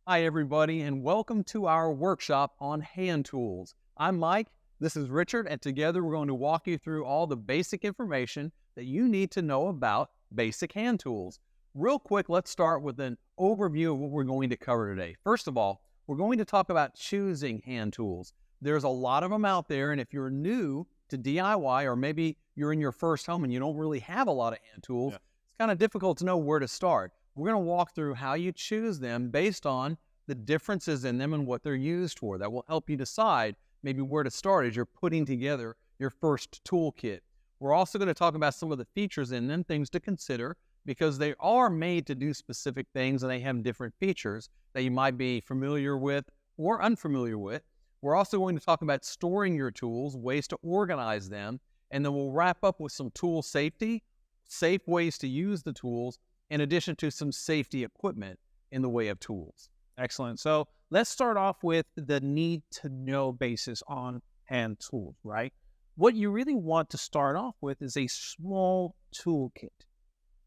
Hi, everybody, and welcome to our workshop on hand tools. I'm Mike, this is Richard, and together we're going to walk you through all the basic information that you need to know about basic hand tools. Real quick, let's start with an overview of what we're going to cover today. First of all, we're going to talk about choosing hand tools. There's a lot of them out there, and if you're new to DIY, or maybe you're in your first home and you don't really have a lot of hand tools, it's kind of difficult to know where to start. We're going to walk through how you choose them based on the differences in them and what they're used for. That will help you decide maybe where to start as you're putting together your first toolkit. We're also going to talk about some of the features in them, things to consider, because they are made to do specific things and they have different features that you might be familiar with or unfamiliar with. We're also going to talk about storing your tools, ways to organize them, and then we'll wrap up with some tool safety, safe ways to use the tools, in addition to some safety equipment in the way of tools. Excellent. So let's start off with the need to know basis on hand tools, right? What you really want to start off with is a small toolkit.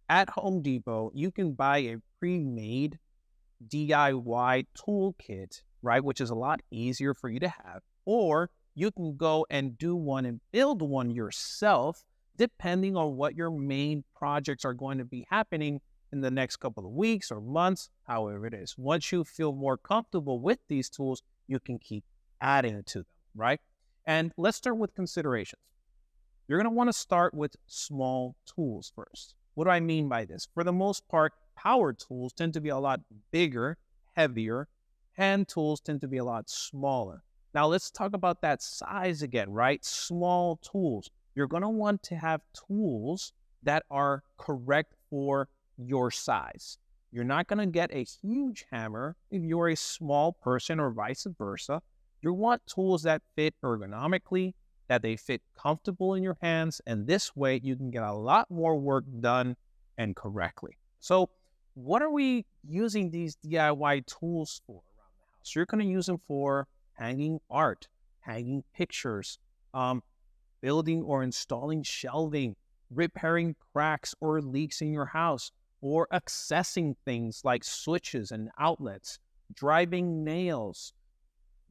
At Home Depot, you can buy a pre-made DIY toolkit, right? Which is a lot easier for you to have. Or you can go and do one and build one yourself, depending on what your main projects are going to be happening in the next couple of weeks or months, however it is. Once you feel more comfortable with these tools, you can keep adding to them, right? And let's start with considerations. You're going to want to start with small tools first. What do I mean by this? For the most part, power tools tend to be a lot bigger, heavier. Hand tools tend to be a lot smaller. Now let's talk about that size again, right? Small tools. You're going to want to have tools that are correct for your size. You're not going to get a huge hammer if you're a small person or vice versa. You want tools that fit ergonomically, that they fit comfortable in your hands, and this way you can get a lot more work done and correctly. So what are we using these DIY tools for around the house? You're going to use them for hanging art, hanging pictures, building or installing shelving, repairing cracks or leaks in your house, or accessing things like switches and outlets, driving nails,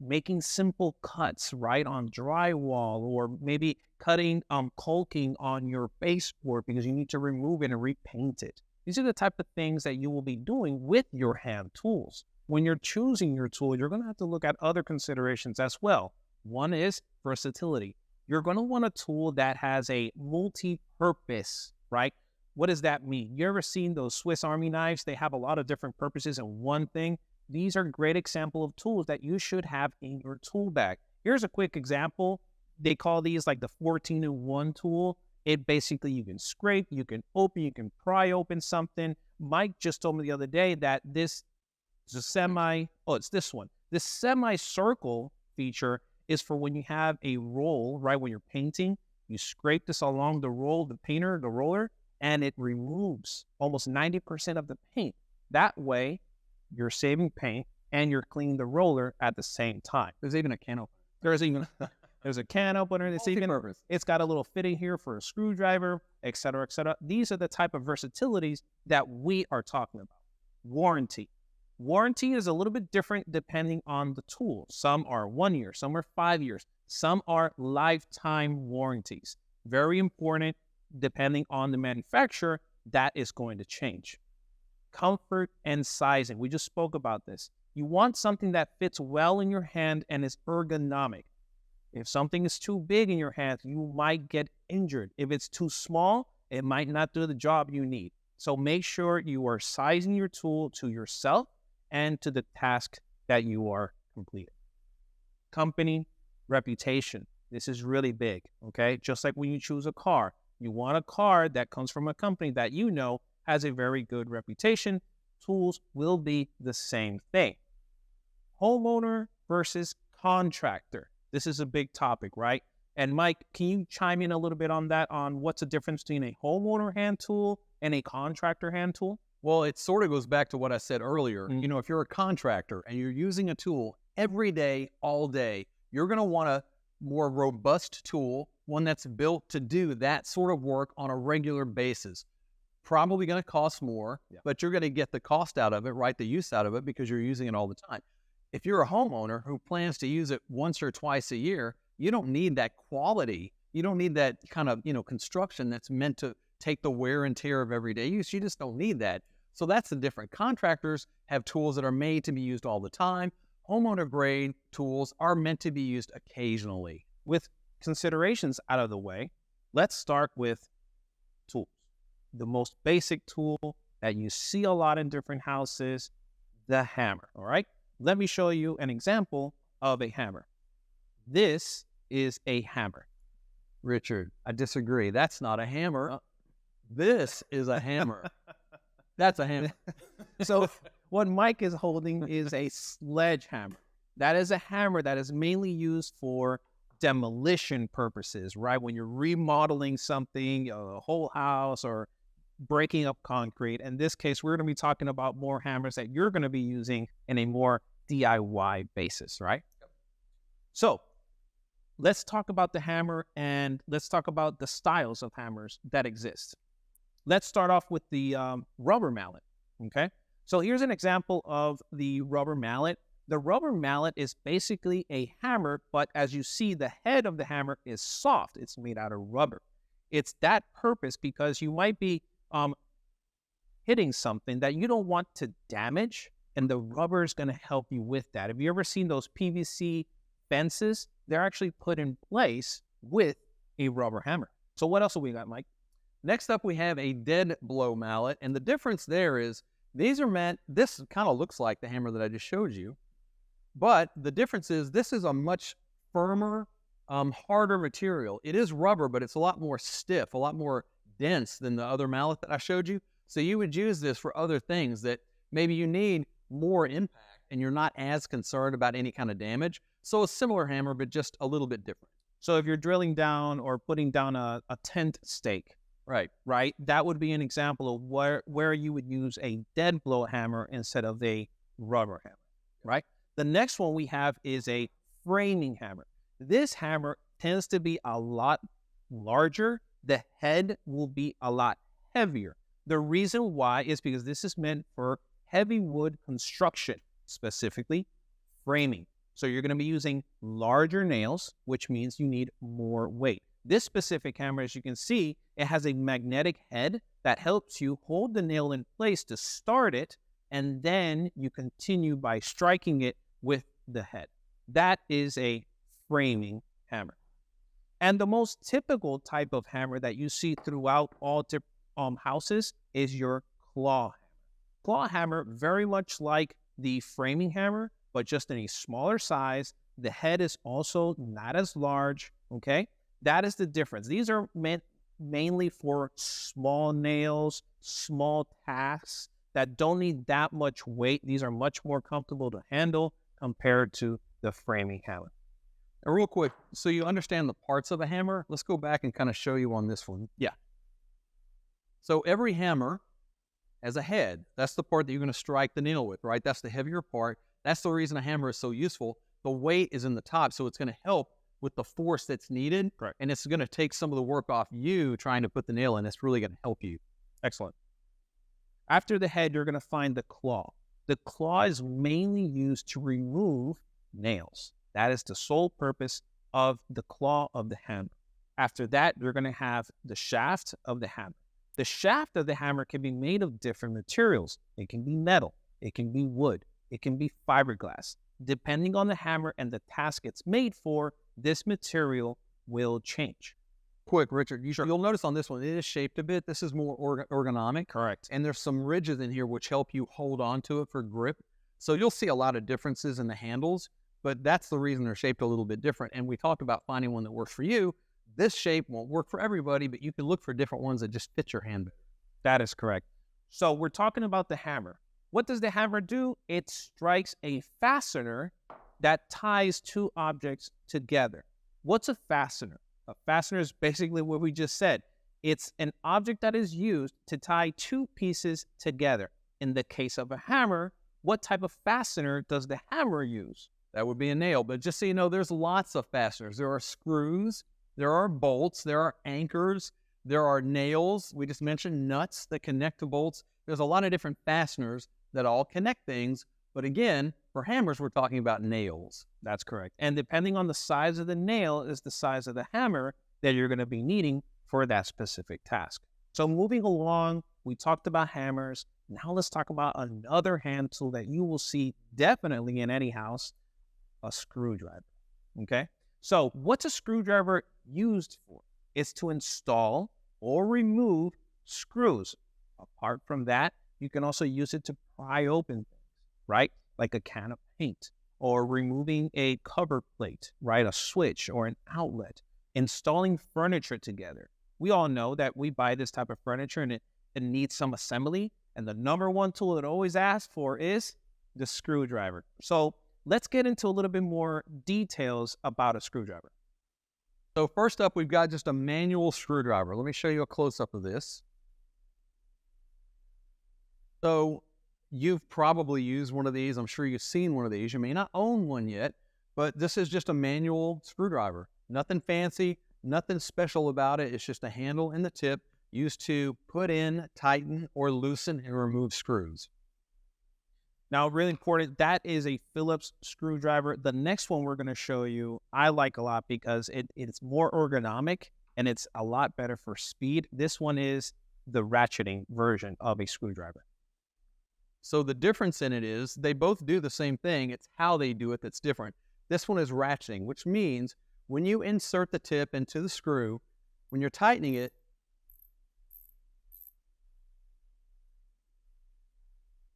making simple cuts right on drywall, or maybe cutting caulking on your baseboard because you need to remove it and repaint it. These are the type of things that you will be doing with your hand tools. When you're choosing your tool, you're going to have to look at other considerations as well. One is versatility. You're going to want a tool that has a multi-purpose, right? What does that mean? You ever seen those Swiss Army knives? They have a lot of different purposes in one thing. These are a great example of tools that you should have in your tool bag. Here's a quick example. They call these like the 14-in-1 tool. It basically, you can scrape, you can open, you can pry open something. Mike just told me the other day that this is a it's this one. This semi-circle feature is for when you have a roll, right? When you're painting, you scrape this along the roll, the roller, and it removes almost 90% of the paint. That way, you're saving paint and you're cleaning the roller at the same time. There's even a can opener. There's a can opener. It's got a little fitting here for a screwdriver, et cetera, et cetera. These are the type of versatilities that we are talking about. Warranty. Warranty is a little bit different depending on the tool. Some are 1 year, some are 5 years, some are lifetime warranties. Very important. Depending on the manufacturer, that is going to change. Comfort and sizing. We just spoke about this. You want something that fits well in your hand and is ergonomic. If something is too big in your hand, you might get injured. If it's too small, it might not do the job you need. So make sure you are sizing your tool to yourself and to the task that you are completing. Company reputation. This is really big, okay? Just like when you choose a car. You want a car that comes from a company that you know has a very good reputation. Tools will be the same thing. Homeowner versus contractor. This is a big topic, right? And Mike, can you chime in a little bit on that, on what's the difference between a homeowner hand tool and a contractor hand tool? Well, it sort of goes back to what I said earlier. You know, if you're a contractor and you're using a tool every day, all day, you're going to want a more robust tool, one that's built to do that sort of work on a regular basis. probably going to cost more, Yeah. but you're going to get the cost out of it, right? The use out of it because you're using it all the time. If you're a homeowner who plans to use it once or twice a year, you don't need that quality. You don't need that kind of, construction that's meant to take the wear and tear of everyday use. You just don't need that. So that's the difference. Contractors have tools that are made to be used all the time. Homeowner grade tools are meant to be used occasionally. With considerations out of the way, let's start with tools. The most basic tool that you see a lot in different houses, the hammer, all right? Let me show you an example of a hammer. This is a hammer. Richard, I disagree. That's not a hammer. This is a hammer. That's a hammer. So what Mike is holding is a sledgehammer. That is a hammer that is mainly used for demolition purposes, right? When you're remodeling something, a whole house, or breaking up concrete. In this case, we're going to be talking about more hammers that you're going to be using in a more DIY basis, right? Yep. So let's talk about the hammer, and let's talk about the styles of hammers that exist. Let's start off with the rubber mallet, okay? So here's an example of the rubber mallet. The rubber mallet is basically a hammer, but as you see, the head of the hammer is soft. It's made out of rubber. It's that purpose because you might be hitting something that you don't want to damage, and the rubber is going to help you with that. Have you ever seen those PVC fences? They're actually put in place with a rubber hammer. So what else have we got, Mike? Next up, we have a dead blow mallet, and the difference there is these are meant, this kind of looks like the hammer that I just showed you, but the difference is this is a much firmer, harder material. It is rubber, but it's a lot more stiff, a lot more dense than the other mallet that I showed you. So you would use this for other things that maybe you need more impact and you're not as concerned about any kind of damage. So a similar hammer, but just a little bit different. So if you're drilling down or putting down a tent stake, right, that would be an example of where you would use a dead blow hammer instead of a rubber hammer, right? The next one we have is a framing hammer. This hammer tends to be a lot larger. The head will be a lot heavier. The reason why is because this is meant for heavy wood construction, specifically framing. So you're going to be using larger nails, which means you need more weight. This specific hammer, as you can see, it has a magnetic head that helps you hold the nail in place to start it, and then you continue by striking it with the head. That is a framing hammer. And the most typical type of hammer that you see throughout all houses is your claw hammer. Claw hammer, very much like the framing hammer, but just in a smaller size. The head is also not as large, okay? That is the difference. These are meant mainly for small nails, small tasks that don't need that much weight. These are much more comfortable to handle compared to the framing hammer. And real quick, so you understand the parts of a hammer, let's go back and kind of show you on this one. Yeah. So every hammer has a head. That's the part that you're going to strike the nail with, right? That's the heavier part. That's the reason a hammer is so useful. The weight is in the top, so it's going to help with the force that's needed. Correct. And it's going to take some of the work off you trying to put the nail in. It's really going to help you. Excellent. After the head, you're going to find the claw. The claw is mainly used to remove nails. That is the sole purpose of the claw of the hammer. After that, you're going to have the shaft of the hammer. The shaft of the hammer can be made of different materials. It can be metal. It can be wood. It can be fiberglass. Depending on the hammer and the task it's made for, this material will change. Quick, Richard, you'll notice on this one, it is shaped a bit. This is more ergonomic. Correct. And there's some ridges in here which help you hold on to it for grip. So you'll see a lot of differences in the handles, but that's the reason they're shaped a little bit different. And we talked about finding one that works for you. This shape won't work for everybody, but you can look for different ones that just fit your hand better. That is correct. So we're talking about the hammer. What does the hammer do? It strikes a fastener that ties two objects together. What's a fastener? A fastener is basically what we just said. It's an object that is used to tie two pieces together. In the case of a hammer, what type of fastener does the hammer use? That would be a nail, but just so you know, there's lots of fasteners. There are screws, there are bolts, there are anchors. There are nails. We just mentioned nuts that connect to bolts. There's a lot of different fasteners that all connect things. But again, for hammers, we're talking about nails. That's correct. And depending on the size of the nail is the size of the hammer that you're going to be needing for that specific task. So moving along, we talked about hammers. Now let's talk about another hand tool that you will see definitely in any house, a screwdriver. Okay? So what's a screwdriver used for? It's to install or remove screws. Apart from that, you can also use it to pry open things, right? Like a can of paint, or removing a cover plate, right? A switch or an outlet, installing furniture together. We all know that we buy this type of furniture and it needs some assembly. And the number one tool it always asks for is the screwdriver. So let's get into a little bit more details about a screwdriver. So first up, we've got just a manual screwdriver. Let me show you a close-up of this. So you've probably used one of these. I'm sure you've seen one of these. You may not own one yet, but this is just a manual screwdriver. Nothing fancy, nothing special about it. It's just a handle and the tip used to put in, tighten, or loosen and remove screws. Now, really important, that is a Phillips screwdriver. The next one we're going to show you, I like a lot because it's more ergonomic and it's a lot better for speed. This one is the ratcheting version of a screwdriver. So the difference in it is they both do the same thing. It's how they do it that's different. This one is ratcheting, which means when you insert the tip into the screw, when you're tightening it,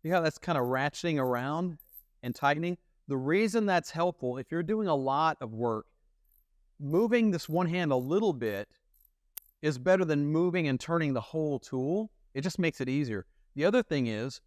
see how that's kind of ratcheting around and tightening? The reason that's helpful, if you're doing a lot of work, moving this one hand a little bit is better than moving and turning the whole tool. It just makes it easier. The other thing is,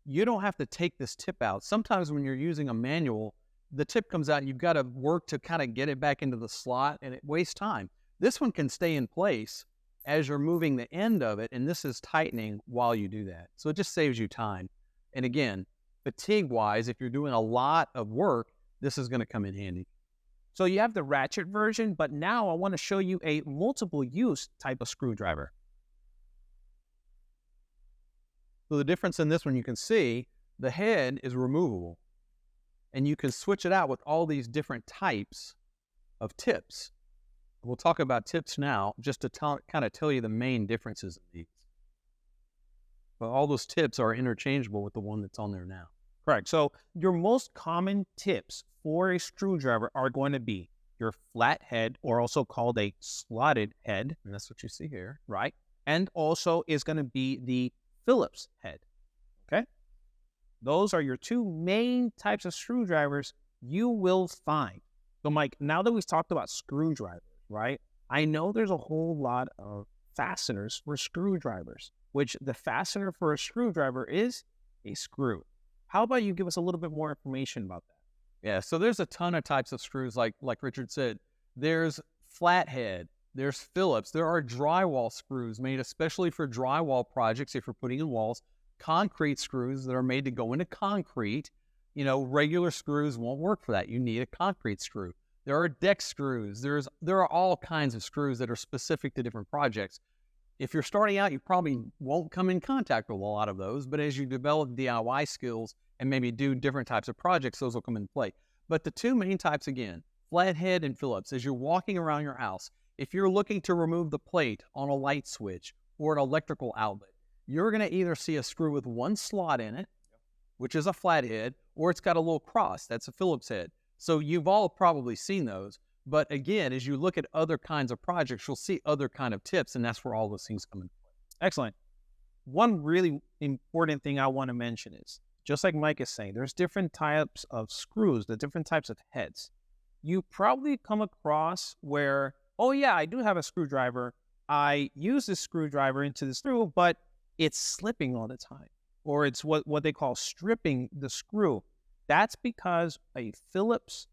you don't have to take this tip out. Sometimes when you're using a manual, the tip comes out and you've got to work to kind of get it back into the slot and it wastes time. This one can stay in place as you're moving the end of it, and this is tightening while you do that. So it just saves you time. And again, fatigue-wise, if you're doing a lot of work, this is going to come in handy. So you have the ratchet version, but now I want to show you a multiple use type of screwdriver. So the difference in this one, you can see the head is removable and you can switch it out with all these different types of tips. We'll talk about tips now just to kind of tell you the main differences in these. But all those tips are interchangeable with the one that's on there now. Correct. So your most common tips for a screwdriver are going to be your flat head, or also called a slotted head. And that's what you see here. Right. And also is going to be the Phillips head. Okay. Those are your two main types of screwdrivers you will find. So Mike, now that we've talked about screwdrivers, right? I know there's a whole lot of fasteners for screwdrivers, which the fastener for a screwdriver is a screw. How about you give us a little bit more information about that? Yeah, so there's a ton of types of screws, like Richard said. There's flathead, there's Phillips, there are drywall screws made especially for drywall projects if you're putting in walls, concrete screws that are made to go into concrete. You know, regular screws won't work for that. You need a concrete screw. There are deck screws. There are all kinds of screws that are specific to different projects. If you're starting out, you probably won't come in contact with a lot of those, but as you develop DIY skills and maybe do different types of projects, those will come into play. But the two main types, again, flathead and Phillips, as you're walking around your house, if you're looking to remove the plate on a light switch or an electrical outlet, you're going to either see a screw with one slot in it, which is a flathead, or it's got a little cross. That's a Phillips head. So you've all probably seen those. But again, as you look at other kinds of projects, you'll see other kind of tips, and that's where all those things come in play. Excellent. One really important thing I want to mention is, just like Mike is saying, there's different types of screws, the different types of heads. You probably come across where, oh yeah, I do have a screwdriver. I use this screwdriver into the screw, but it's slipping all the time. Or it's what they call stripping the screw. That's because a Phillips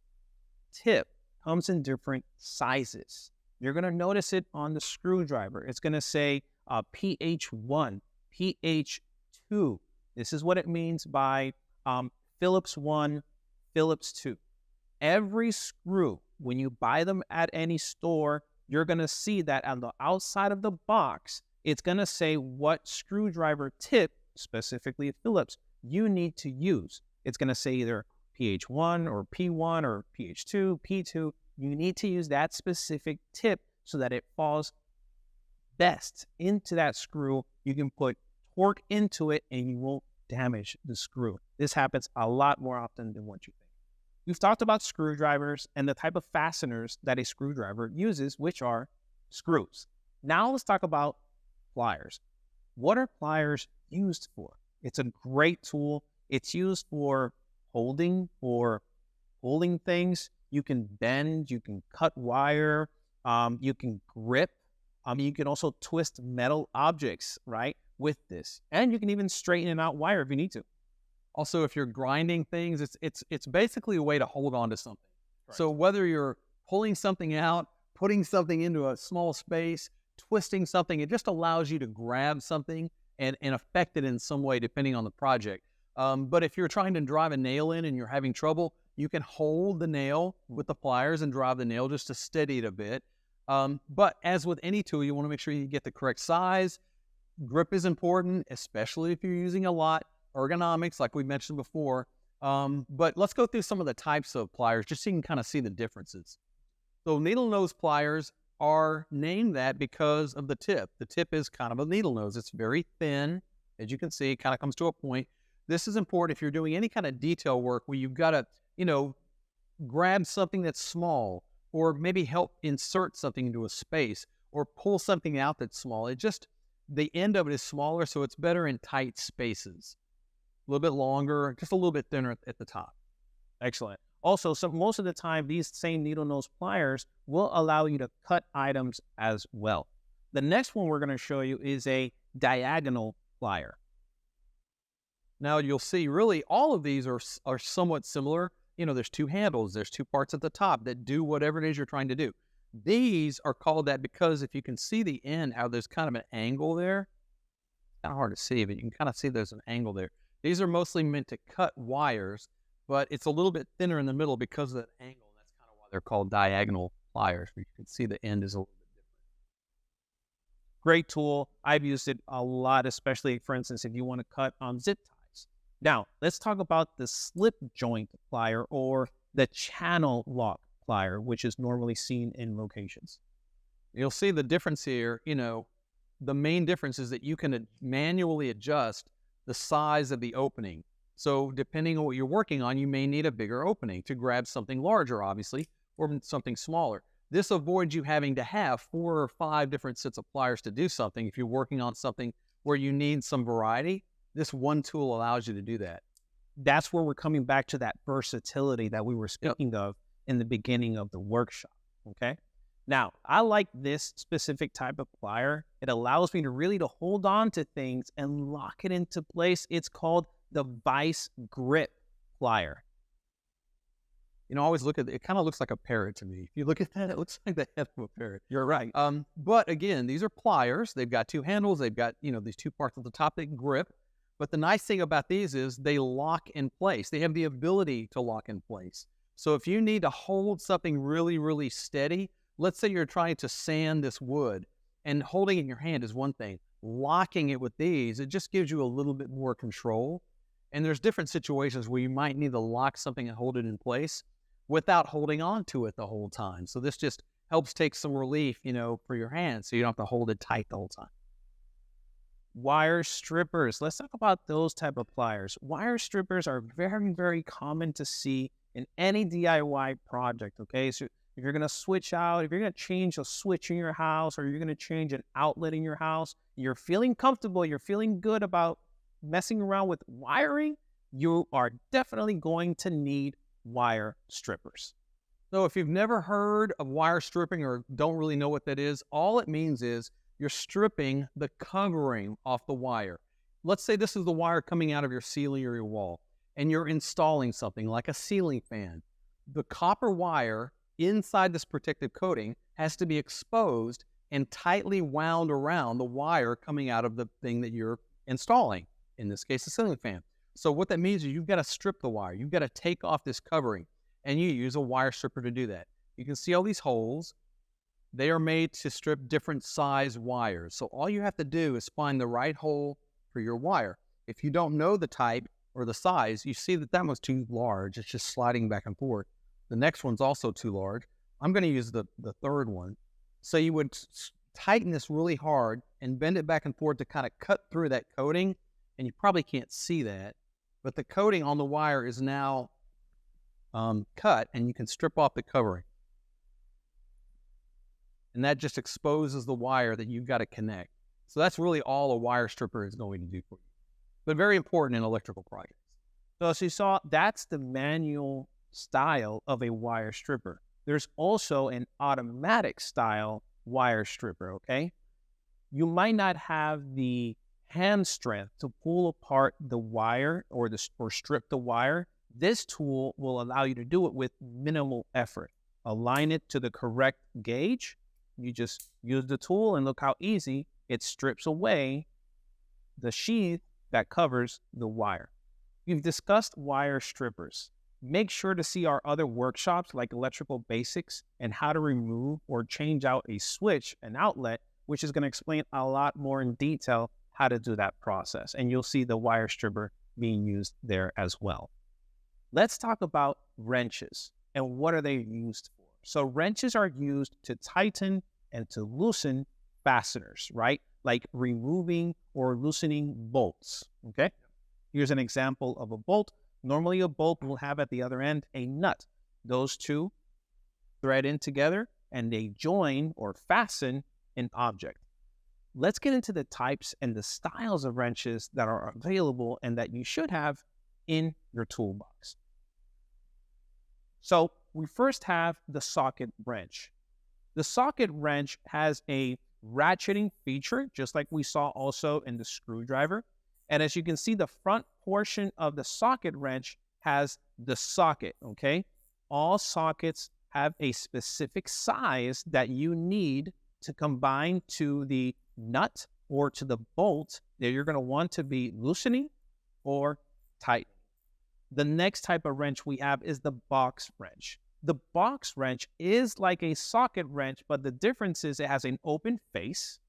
tip comes in different sizes. You're going to notice it on the screwdriver. It's going to say PH1, PH2. This is what it means by Phillips 1, Phillips 2. Every screw, when you buy them at any store, you're going to see that on the outside of the box, it's going to say what screwdriver tip, specifically at Phillips, you need to use. It's going to say either PH1 or P1 or PH2, P2. You need to use that specific tip so that it falls best into that screw. You can put torque into it and you won't damage the screw. This happens a lot more often than what you think. We've talked about screwdrivers and the type of fasteners that a screwdriver uses, which are screws. Now let's talk about pliers. What are pliers used for? It's a great tool. It's used for holding or pulling things. You can bend, you can cut wire, you can grip. You can also twist metal objects, right, with this. And you can even straighten out wire if you need to. Also, if you're grinding things, it's basically a way to hold on to something. Right. So whether you're pulling something out, putting something into a small space, twisting something, it just allows you to grab something and affect it in some way depending on the project. But if you're trying to drive a nail in and you're having trouble, you can hold the nail with the pliers and drive the nail just to steady it a bit. But as with any tool, you want to make sure you get the correct size. Grip is important, especially if you're using a lot. Ergonomics, like we mentioned before. But let's go through some of the types of pliers just so you can kind of see the differences. So needle nose pliers are named that because of the tip. The tip is kind of a needle nose. It's very thin. As you can see, it kind of comes to a point. This is important if you're doing any kind of detail work where you've got to, grab something that's small, or maybe help insert something into a space, or pull something out that's small. The end of it is smaller, so it's better in tight spaces. A little bit longer, just a little bit thinner at the top. Excellent. Also, most of the time, these same needle nose pliers will allow you to cut items as well. The next one we're going to show you is a diagonal plier. Now you'll see really all of these are somewhat similar. There's two handles, there's two parts at the top that do whatever it is you're trying to do. These are called that because if you can see the end, how there's kind of an angle there. It's kind of hard to see, but you can kind of see there's an angle there. These are mostly meant to cut wires, but it's a little bit thinner in the middle because of that angle. And that's kind of why they're called diagonal pliers. You can see the end is a little bit different. Great tool. I've used it a lot, especially, for instance, if you want to cut zip ties. Now, let's talk about the slip joint plier or the channel lock plier, which is normally seen in locations. You'll see the difference here. The main difference is that you can manually adjust the size of the opening. So depending on what you're working on, you may need a bigger opening to grab something larger, obviously, or something smaller. This avoids you having to have 4 or 5 different sets of pliers to do something. If you're working on something where you need some variety, this one tool allows you to do that. That's where we're coming back to that versatility that we were speaking of in the beginning of the workshop, okay? Now, I like this specific type of plier. It allows me to really hold on to things and lock it into place. It's called the vice grip plier. I always look at it. It kind of looks like a parrot to me. If you look at that, it looks like the head of a parrot. You're right. But again, these are pliers. They've got 2 handles. They've got, these 2 parts at the top that grip. But the nice thing about these is they lock in place. They have the ability to lock in place. So if you need to hold something really, really steady, let's say you're trying to sand this wood, and holding it in your hand is one thing. Locking it with these, it just gives you a little bit more control. And there's different situations where you might need to lock something and hold it in place without holding on to it the whole time. So this just helps take some relief, for your hands, so you don't have to hold it tight the whole time. Wire strippers. Let's talk about those type of pliers. Wire strippers are very, very common to see in any DIY project, okay? So if you're going to switch out, if you're going to change a switch in your house, or you're going to change an outlet in your house, you're feeling comfortable, you're feeling good about messing around with wiring, you are definitely going to need wire strippers. So if you've never heard of wire stripping or don't really know what that is, all it means is you're stripping the covering off the wire. Let's say this is the wire coming out of your ceiling or your wall, and you're installing something like a ceiling fan. The copper wire inside this protective coating has to be exposed and tightly wound around the wire coming out of the thing that you're installing, in this case, a ceiling fan. So what that means is you've got to strip the wire. You've got to take off this covering, and you use a wire stripper to do that. You can see all these holes. They are made to strip different size wires. So all you have to do is find the right hole for your wire. If you don't know the type or the size, you see that one's too large. It's just sliding back and forth. The next one's also too large. I'm going to use the third one. So you would tighten this really hard and bend it back and forth to kind of cut through that coating. And you probably can't see that, but the coating on the wire is now cut, and you can strip off the covering. And that just exposes the wire that you've got to connect. So that's really all a wire stripper is going to do for you, but very important in electrical projects. So as you saw, that's the manual style of a wire stripper. There's also an automatic style wire stripper, okay? You might not have the hand strength to pull apart the wire or strip the wire. This tool will allow you to do it with minimal effort. Align it to the correct gauge. You just use the tool and look how easy it strips away the sheath that covers the wire. We've discussed wire strippers. Make sure to see our other workshops like electrical basics and how to remove or change out a switch, an outlet, which is going to explain a lot more in detail how to do that process. And you'll see the wire stripper being used there as well. Let's talk about wrenches and what are they used for. So wrenches are used to tighten and to loosen fasteners, right? Like removing or loosening bolts, okay? Here's an example of a bolt. Normally a bolt will have at the other end a nut. Those two thread in together and they join or fasten an object. Let's get into the types and the styles of wrenches that are available and that you should have in your toolbox. So we first have the socket wrench. The socket wrench has a ratcheting feature, just like we saw also in the screwdriver. And as you can see, the front portion of the socket wrench has the socket, okay? All sockets have a specific size that you need to combine to the nut or to the bolt that you're going to want to be loosening or tightening. The next type of wrench we have is the box wrench. The box wrench is like a socket wrench, but the difference is it has an open face,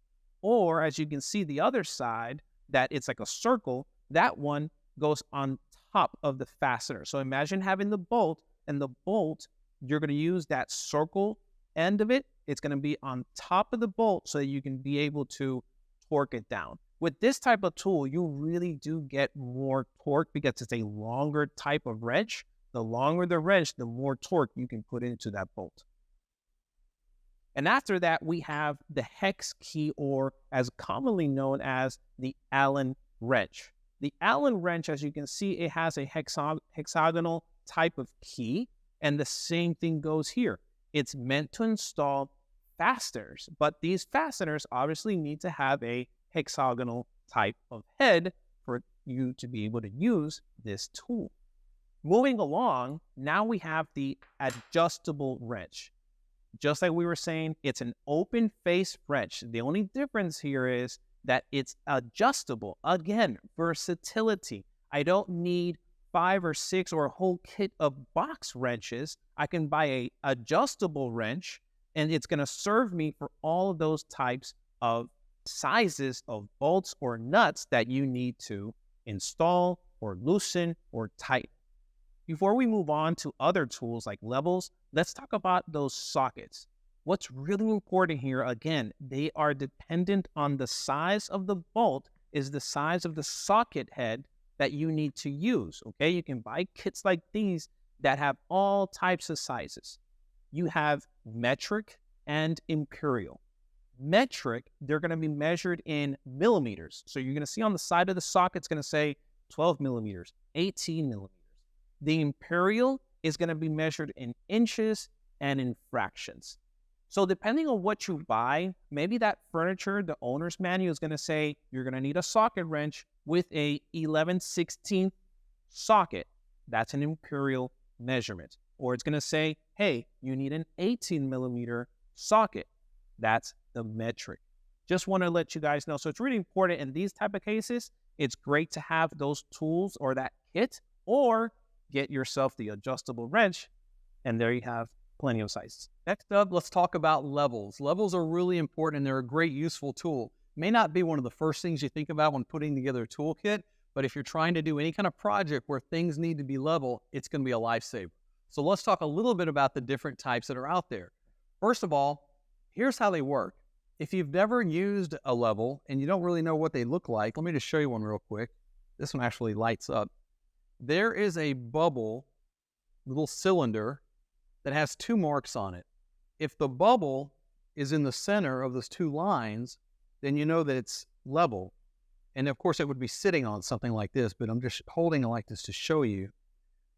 or as you can see the other side, that it's like a circle. That one goes on top of the fastener. So imagine having the bolt, and the bolt, you're going to use that circle end of it. It's going to be on top of the bolt so that you can be able to torque it down. With this type of tool, you really do get more torque because it's a longer type of wrench. The longer the wrench, the more torque you can put into that bolt. And after that, we have the hex key, or as commonly known as the Allen wrench. The Allen wrench, as you can see, it has a hexagonal type of key, and the same thing goes here. It's meant to install fasteners, but these fasteners obviously need to have a hexagonal type of head for you to be able to use this tool. Moving along, now we have the adjustable wrench. Just like we were saying, it's an open face wrench. The only difference here is that it's adjustable. Again, versatility. I don't need 5 or 6 or a whole kit of box wrenches. I can buy a adjustable wrench, and it's going to serve me for all of those types of sizes of bolts or nuts that you need to install or loosen or tighten. Before we move on to other tools like levels, let's talk about those sockets. What's really important here, again, they are dependent on the size of the bolt is the size of the socket head that you need to use, okay? You can buy kits like these that have all types of sizes. You have metric and imperial. Metric, they're going to be measured in millimeters. So you're going to see on the side of the socket, it's going to say 12 millimeters, 18 millimeters. The imperial is going to be measured in inches and in fractions. So depending on what you buy, maybe that furniture, the owner's manual is going to say you're going to need a socket wrench with a 11/16 socket. That's an imperial measurement. Or it's going to say, hey, you need an 18 millimeter socket. That's the metric. Just want to let you guys know. So it's really important in these type of cases. It's great to have those tools or that kit, or get yourself the adjustable wrench, and there you have plenty of sizes. Next up, let's talk about levels. Levels are really important and they're a great useful tool. May not be one of the first things you think about when putting together a toolkit, but if you're trying to do any kind of project where things need to be level, it's going to be a lifesaver. So let's talk a little bit about the different types that are out there. First of all, here's how they work. If you've never used a level and you don't really know what they look like, let me just show you one real quick. This one actually lights up. There is a bubble, little cylinder, that has two marks on it. If the bubble is in the center of those two lines, then you know that it's level. And of course, it would be sitting on something like this, but I'm just holding it like this to show you.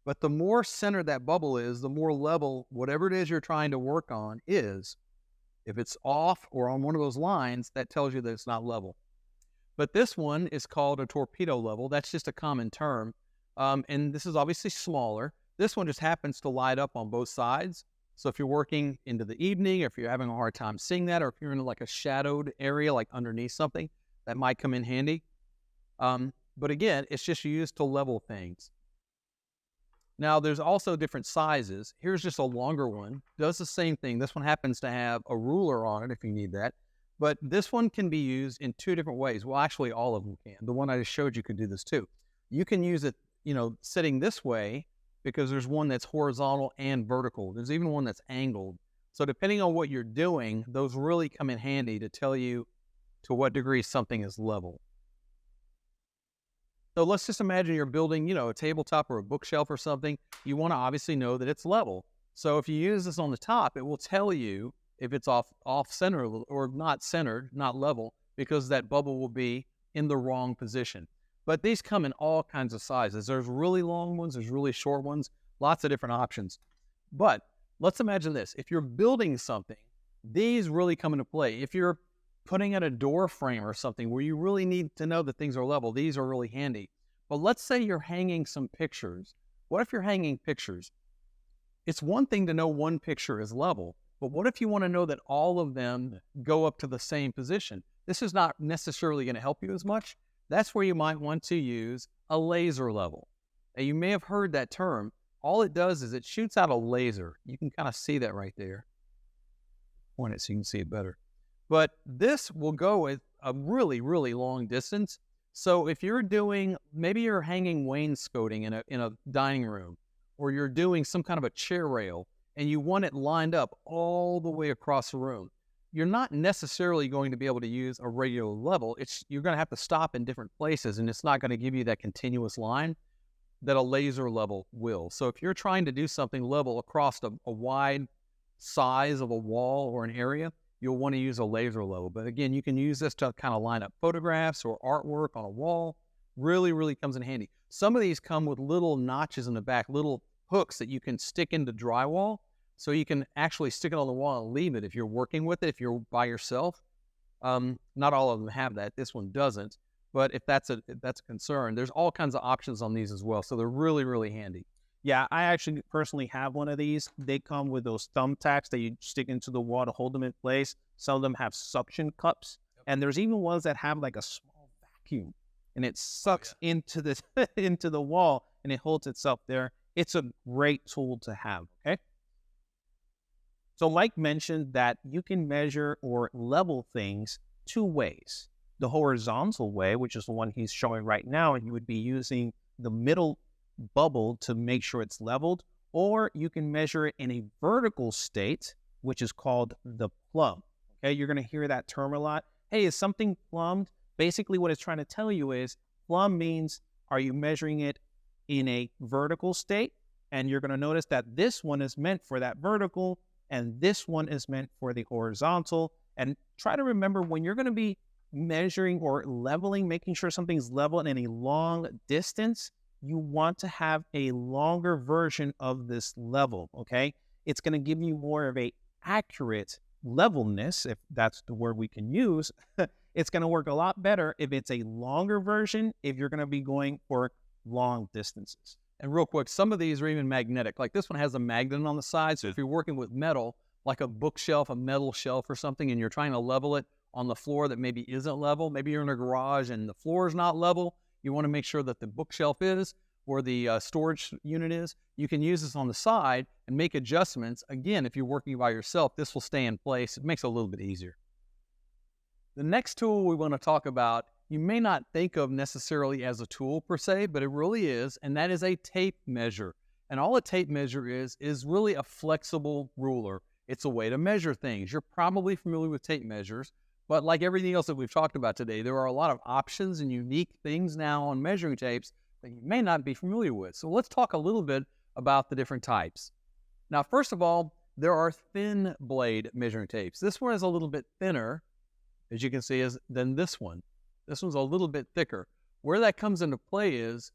But the more centered that bubble is, the more level whatever it is you're trying to work on is. If it's off or on one of those lines, that tells you that it's not level. But this one is called a torpedo level. That's just a common term. And this is obviously smaller. This one just happens to light up on both sides. So if you're working into the evening, or if you're having a hard time seeing that, or if you're in like a shadowed area, like underneath something, that might come in handy. But again, it's just used to level things. Now, there's also different sizes. Here's just a longer one. Does the same thing. This one happens to have a ruler on it if you need that. But this one can be used in two different ways. Well, actually, all of them can. The one I just showed you could do this too. You can use it, sitting this way, because there's one that's horizontal and vertical. There's even one that's angled. So depending on what you're doing, those really come in handy to tell you to what degree something is level. So let's just imagine you're building, a tabletop or a bookshelf or something. You want to obviously know that it's level. So if you use this on the top, it will tell you if it's off center or not centered, not level, because that bubble will be in the wrong position. But these come in all kinds of sizes. There's really long ones, there's really short ones, lots of different options. But let's imagine this. If you're building something, these really come into play. If you're putting in a door frame or something where you really need to know that things are level, these are really handy. But let's say you're hanging some pictures. What if you're hanging pictures? It's one thing to know one picture is level, but what if you want to know that all of them go up to the same position? This is not necessarily going to help you as much. That's where you might want to use a laser level. Now, you may have heard that term. All it does is it shoots out a laser. You can kind of see that right there. Point it so you can see it better. But this will go with a really, really long distance. So if you're doing, maybe you're hanging wainscoting in a dining room, or you're doing some kind of a chair rail, and you want it lined up all the way across the room, you're not necessarily going to be able to use a regular level. You're going to have to stop in different places, and it's not going to give you that continuous line that a laser level will. So if you're trying to do something level across a wide size of a wall or an area, you'll want to use a laser level. But again, you can use this to kind of line up photographs or artwork on a wall. Really, really comes in handy. Some of these come with little notches in the back, little hooks that you can stick into drywall. So you can actually stick it on the wall and leave it if you're working with it, if you're by yourself. Not all of them have that. This one doesn't. But if that's a concern, there's all kinds of options on these as well. So they're really, really handy. Yeah, I actually personally have one of these. They come with those thumbtacks that you stick into the wall to hold them in place. Some of them have suction cups. And there's even ones that have like a small vacuum, and it sucks into the wall, and it holds itself there. It's a great tool to have, okay? So Mike mentioned that you can measure or level things two ways. The horizontal way, which is the one he's showing right now, and you would be using the middle bubble to make sure it's leveled, or you can measure it in a vertical state, which is called the plumb. Okay, you're going to hear that term a lot. Hey, is something plumbed? Basically, what it's trying to tell you is plumb means, are you measuring it in a vertical state? And you're going to notice that this one is meant for that vertical, and this one is meant for the horizontal. And try to remember, when you're going to be measuring or leveling, making sure something's level in a long distance, you want to have a longer version of this level, okay? It's going to give you more of a accurate levelness, if that's the word we can use. It's going to work a lot better if it's a longer version, if you're going to be going for long distances. And real quick, some of these are even magnetic. Like this one has a magnet on the side. So if you're working with metal, like a bookshelf, a metal shelf or something, and you're trying to level it on the floor that maybe isn't level, maybe you're in a garage and the floor is not level, you want to make sure that the bookshelf is. or the storage unit is, you can use this on the side and make adjustments. Again, if you're working by yourself, this will stay in place. It makes it a little bit easier. The next tool we want to talk about, you may not think of necessarily as a tool per se, but it really is, and that is a tape measure. And all a tape measure is really a flexible ruler. It's a way to measure things. You're probably familiar with tape measures, but like everything else that we've talked about today, there are a lot of options and unique things now on measuring tapes that you may not be familiar with. So let's talk a little bit about the different types. Now, first of all, there are thin blade measuring tapes. This one is a little bit thinner, as you can see, than this one. This one's a little bit thicker. Where that comes into play is,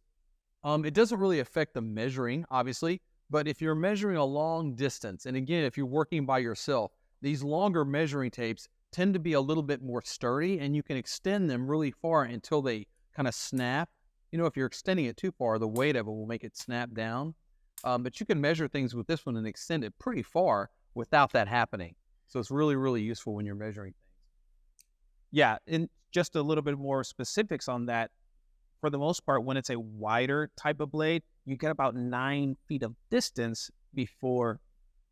it doesn't really affect the measuring, obviously, but if you're measuring a long distance, and again, if you're working by yourself, these longer measuring tapes tend to be a little bit more sturdy, and you can extend them really far until they kind of snap. If you're extending it too far, the weight of it will make it snap down. But you can measure things with this one and extend it pretty far without that happening. So it's really, really useful when you're measuring things. Yeah, and just a little bit more specifics on that. For the most part, when it's a wider type of blade, you get about 9 feet of distance before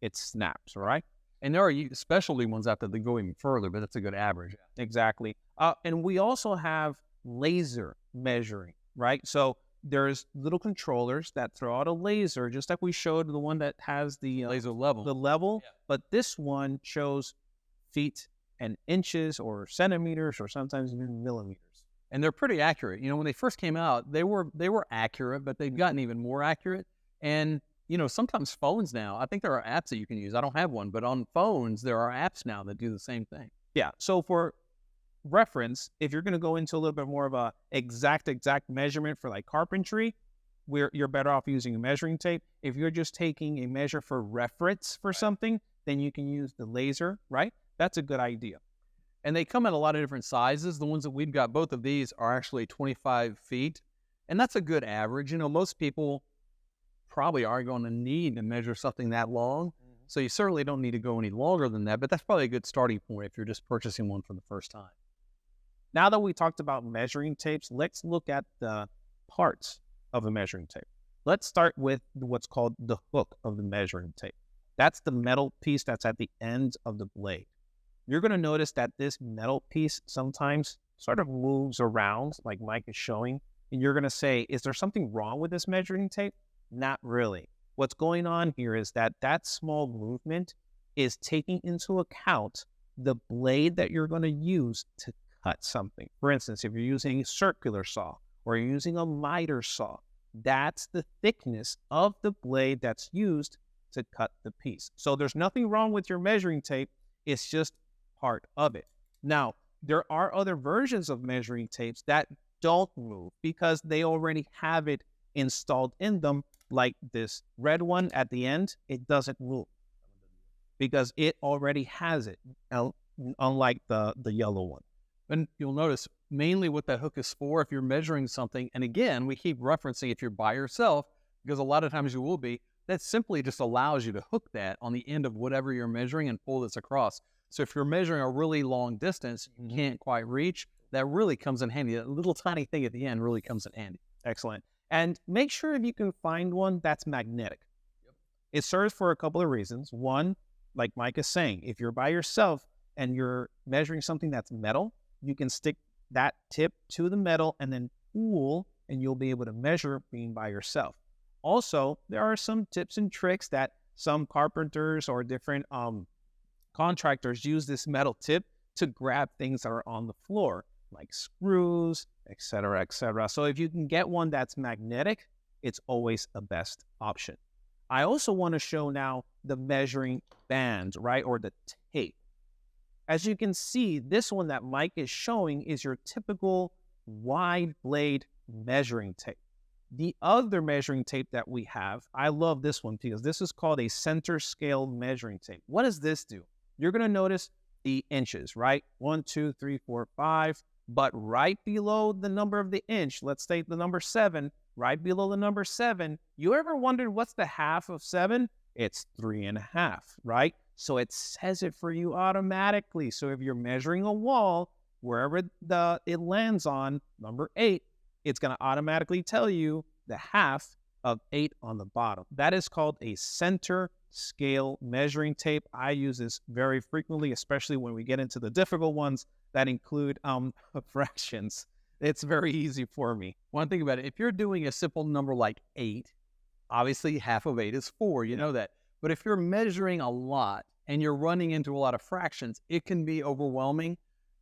it snaps, right? And there are specialty ones out there that go even further, but that's a good average. Exactly. And we also have laser measuring, right? So there's little controllers that throw out a laser, just like we showed the one that has the laser level. The level, yeah. But this one shows feet and inches or centimeters or sometimes even millimeters. And they're pretty accurate. When they first came out, they were accurate, but they've gotten even more accurate. And sometimes phones now, I think there are apps that you can use. I don't have one, but on phones, there are apps now that do the same thing. Yeah. So for reference, if you're going to go into a little bit more of a exact measurement for like carpentry, you're better off using a measuring tape. If you're just taking a measure for reference for something, then you can use the laser, right? That's a good idea. And they come in a lot of different sizes. The ones that we've got, both of these are actually 25 feet. And that's a good average. Most people probably aren't going to need to measure something that long. So you certainly don't need to go any longer than that. But that's probably a good starting point if you're just purchasing one for the first time. Now that we talked about measuring tapes, let's look at the parts of a measuring tape. Let's start with what's called the hook of the measuring tape. That's the metal piece that's at the end of the blade. You're going to notice that this metal piece sometimes sort of moves around like Mike is showing. And you're going to say, is there something wrong with this measuring tape? Not really. What's going on here is that small movement is taking into account the blade that you're going to use to cut something. For instance, if you're using a circular saw or you're using a miter saw, that's the thickness of the blade that's used to cut the piece. So there's nothing wrong with your measuring tape. It's just part of it. Now, there are other versions of measuring tapes that don't move because they already have it installed in them, like this red one at the end. It doesn't move because it already has it, unlike the yellow one. And you'll notice mainly what that hook is for if you're measuring something. And again, we keep referencing if you're by yourself, because a lot of times you will be, that simply just allows you to hook that on the end of whatever you're measuring and pull this across. So if you're measuring a really long distance you can't quite reach, that really comes in handy. That little tiny thing at the end really comes in handy. Excellent. And make sure if you can find one that's magnetic. Yep. It serves for a couple of reasons. One, like Mike is saying, if you're by yourself and you're measuring something that's metal, you can stick that tip to the metal and then pull, and you'll be able to measure being by yourself. Also, there are some tips and tricks that some carpenters or different contractors use this metal tip to grab things that are on the floor, like screws, etc., etc. So if you can get one that's magnetic, it's always a best option. I also want to show now the measuring band, right, or the tape. As you can see, this one that Mike is showing is your typical wide blade measuring tape. The other measuring tape that we have, I love this one because this is called a center scale measuring tape. What does this do? You're going to notice the inches, right? 1, 2, 3, 4, 5. But right below the number of the inch, let's say the number 7, right below the number 7, you ever wondered what's the half of 7? It's 3.5, right? So it says it for you automatically. So if you're measuring a wall, wherever it lands on, number 8, it's going to automatically tell you the half of 8 on the bottom. That is called a center scale measuring tape. I use this very frequently, especially when we get into the difficult ones that include fractions. It's very easy for me. One thing about it, if you're doing a simple number like 8, obviously half of 8 is 4, you know that. But if you're measuring a lot and you're running into a lot of fractions, it can be overwhelming.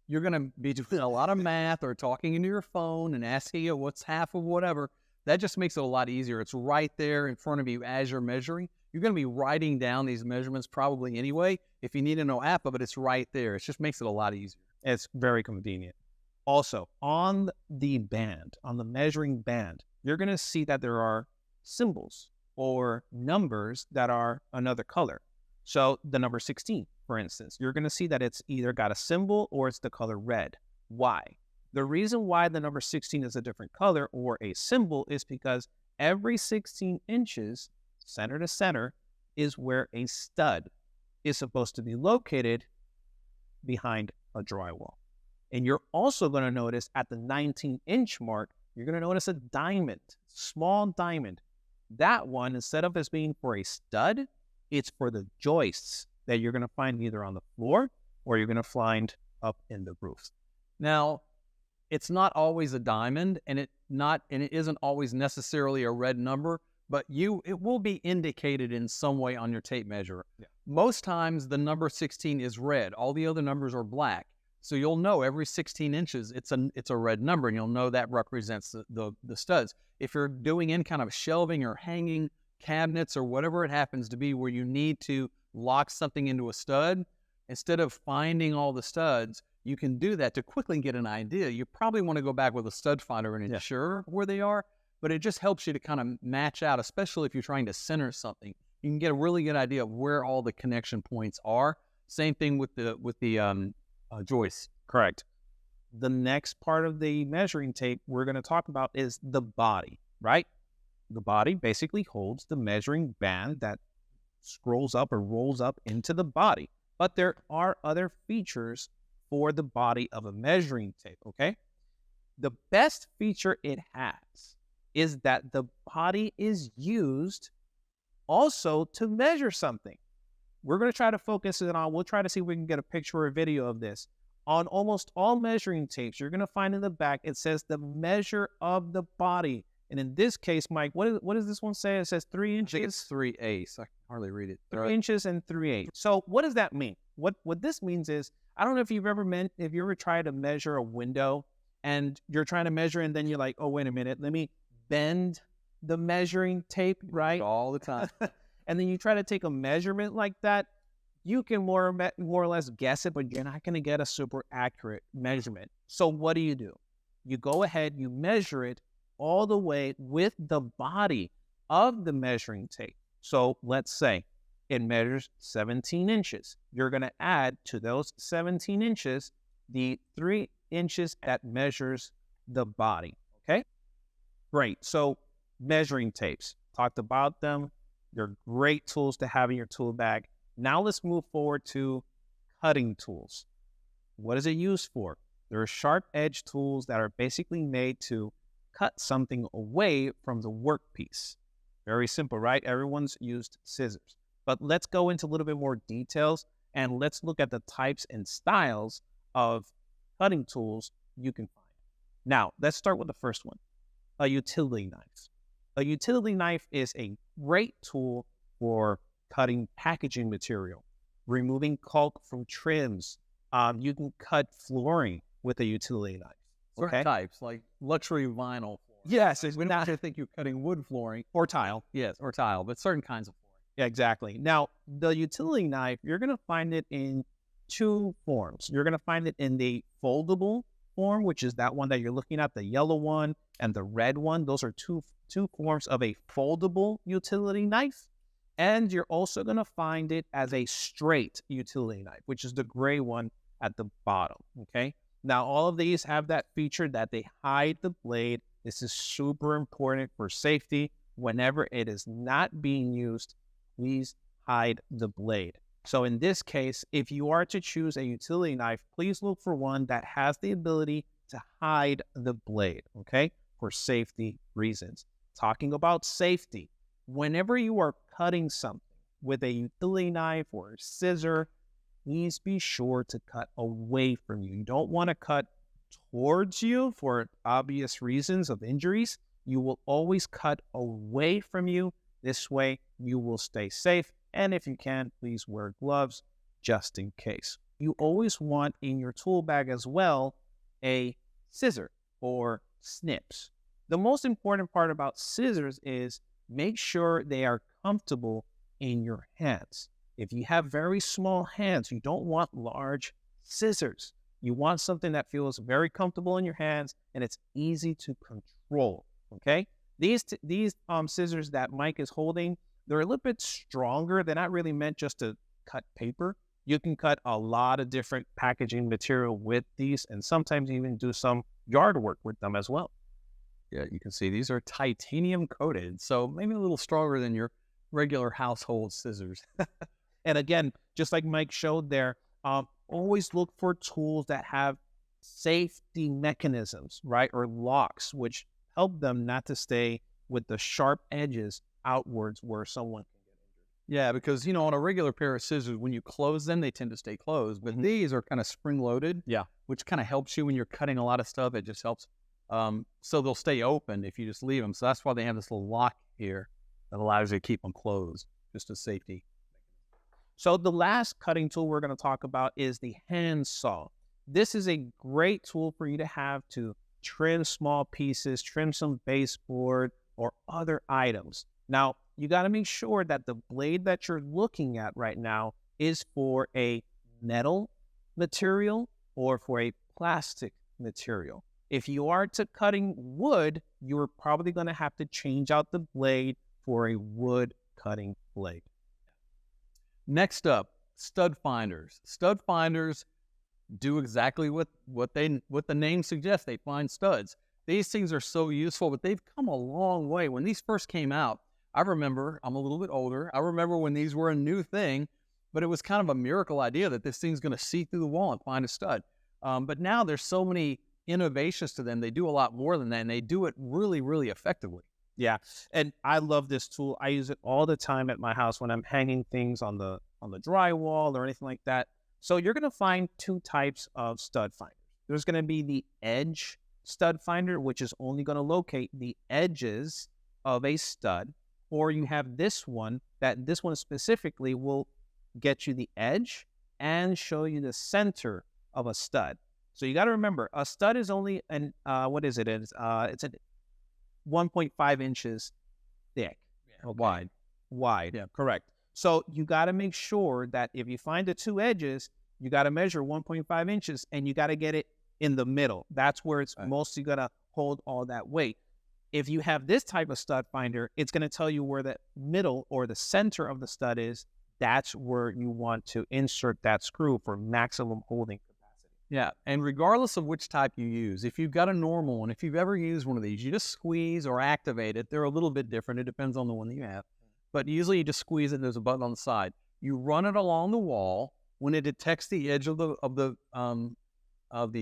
You're going to be doing a lot of math or talking into your phone and asking you what's half of whatever. That just makes it a lot easier. It's right there in front of you as you're measuring. You're going to be writing down these measurements probably anyway. If you need to know half of it, it's right there. It just makes it a lot easier. It's very convenient. Also, on the band, on the measuring band, you're going to see that there are symbols or numbers that are another color. So the number 16, for instance, you're going to see that it's either got a symbol or it's the color red. Why? The reason why the number 16 is a different color or a symbol is because every 16 inches, center to center, is where a stud is supposed to be located behind a drywall. And you're also going to notice at the 19-inch mark, you're going to notice a diamond, small diamond. That one, instead of as being for a stud, it's for the joists that you're going to find either on the floor or you're going to find up in the roof. Now, it's not always a diamond, and it isn't always necessarily a red number, but it will be indicated in some way on your tape measure. Yeah. Most times the number 16 is red. All the other numbers are black. So you'll know every 16 inches it's a red number, and you'll know that represents the studs. If you're doing any kind of shelving or hanging cabinets or whatever it happens to be where you need to lock something into a stud, instead of finding all the studs, you can do that to quickly get an idea. You probably want to go back with a stud finder and ensure where they are, but it just helps you to kind of match out, especially if you're trying to center something. You can get a really good idea of where all the connection points are. Same thing with the joist. Correct. The next part of the measuring tape we're going to talk about is the body, right? The body basically holds the measuring band that scrolls up or rolls up into the body. But there are other features for the body of a measuring tape, okay? The best feature it has is that the body is used also to measure something. We're going to try to focus it on, we'll try to see if we can get a picture or a video of this. On almost all measuring tapes, you're going to find in the back, it says the measure of the body. And in this case, Mike, what does this one say? It says 3 inches. I think it's 3/8. I can hardly read it. 3 inches and 3/8. So what does that mean? What this means is, I don't know if you've ever tried to measure a window and you're trying to measure and then you're like, oh, wait a minute, let me bend the measuring tape, right? All the time. And then you try to take a measurement like that, you can more or less guess it, but you're not going to get a super accurate measurement. So what do? You go ahead, you measure it all the way with the body of the measuring tape. So let's say it measures 17 inches. You're going to add to those 17 inches the 3 inches that measures the body, okay? Great. So measuring tapes, talked about them. They're great tools to have in your tool bag. Now let's move forward to cutting tools. What is it used for? There are sharp edge tools that are basically made to cut something away from the workpiece. Very simple, right? Everyone's used scissors. But let's go into a little bit more details and let's look at the types and styles of cutting tools you can find. Now, let's start with the first one, a utility knife. A utility knife is a great tool for cutting packaging material, removing caulk from trims. You can cut flooring with a utility knife. Certain types, like luxury vinyl flooring. Yes. We don't actually think you're cutting wood flooring. Or tile. Yes, or tile, but certain kinds of flooring. Yeah, exactly. Now, the utility knife, you're going to find it in two forms. You're going to find it in the foldable form, which is that one that you're looking at, the yellow one and the red one. Those are two forms of a foldable utility knife. And you're also going to find it as a straight utility knife, which is the gray one at the bottom, okay? Now, all of these have that feature that they hide the blade. This is super important for safety. Whenever it is not being used, please hide the blade. So in this case, if you are to choose a utility knife, please look for one that has the ability to hide the blade, okay, for safety reasons. talking about safety. Whenever you are cutting something with a utility knife or a scissor, please be sure to cut away from you. You don't want to cut towards you for obvious reasons of injuries. You will always cut away from you. This way, you will stay safe. And if you can, please wear gloves just in case. You always want in your tool bag as well a scissor or snips. The most important part about scissors is make sure they are comfortable in your hands. If you have very small hands, you don't want large scissors. You want something that feels very comfortable in your hands and it's easy to control, okay? These scissors that Mike is holding, they're a little bit stronger. They're not really meant just to cut paper. You can cut a lot of different packaging material with these and sometimes even do some yard work with them as well. Yeah, you can see these are titanium coated, so maybe a little stronger than your regular household scissors. And again, just like Mike showed there, always look for tools that have safety mechanisms, right? Or locks, which help them not to stay with the sharp edges outwards where someone can get injured. Yeah, because, on a regular pair of scissors, when you close them, they tend to stay closed. But these are kind of spring-loaded, which kind of helps you when you're cutting a lot of stuff. It just helps. So they'll stay open if you just leave them. So that's why they have this little lock here that allows you to keep them closed, just a safety. So the last cutting tool we're going to talk about is the hand saw. This is a great tool for you to have to trim small pieces, trim some baseboard or other items. Now, you got to make sure that the blade that you're looking at right now is for a metal material or for a plastic material. If you are to cutting wood, you're probably going to have to change out the blade for a wood cutting blade. Next up, stud finders. Stud finders do exactly what the name suggests. They find studs. These things are so useful, but they've come a long way. When these first came out, I remember, I'm a little bit older, I remember when these were a new thing, but it was kind of a miracle idea that this thing's going to see through the wall and find a stud. But now there's so many innovations to them. They do a lot more than that, and they do it really, really effectively. Yeah, and I love this tool. I use it all the time at my house when I'm hanging things on the drywall or anything like that. So you're going to find two types of stud finders. There's going to be the edge stud finder, which is only going to locate the edges of a stud, or you have this one specifically will get you the edge and show you the center of a stud. So you got to remember, a stud is only it's a 1.5 inches thick, wide. Yeah, correct. So you got to make sure that if you find the two edges, you got to measure 1.5 inches and you got to get it in the middle. That's where it's mostly going to hold all that weight. If you have this type of stud finder, it's going to tell you where the middle or the center of the stud is. That's where you want to insert that screw for maximum holding capacity. Yeah, and regardless of which type you use, if you've got a normal one, if you've ever used one of these, you just squeeze or activate it. They're a little bit different. It depends on the one that you have. But usually you just squeeze it, and there's a button on the side. You run it along the wall. When it detects the edge of the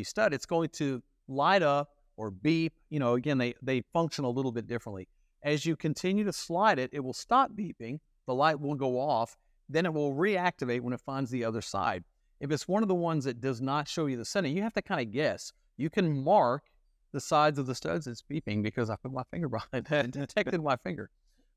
stud, it's going to light up or beep. Again, they function a little bit differently. As you continue to slide it, it will stop beeping. The light will go off. Then it will reactivate when it finds the other side. If it's one of the ones that does not show you the center, you have to kind of guess. You can mark the sides of the studs. It's beeping because I put my finger behind it and detected my finger.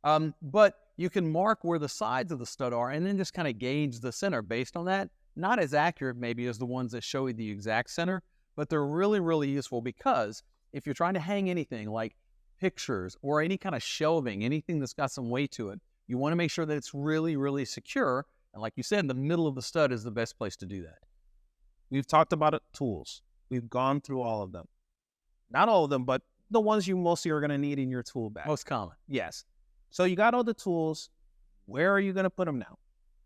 But you can mark where the sides of the stud are and then just kind of gauge the center based on that. Not as accurate maybe as the ones that show you the exact center, but they're really, really useful because if you're trying to hang anything like pictures or any kind of shelving, anything that's got some weight to it, you want to make sure that it's really, really secure. And like you said, the middle of the stud is the best place to do that. We've talked about tools. We've gone through all of them. Not all of them, but the ones you mostly are going to need in your tool bag. Most common. Yes. So you got all the tools. Where are you going to put them now?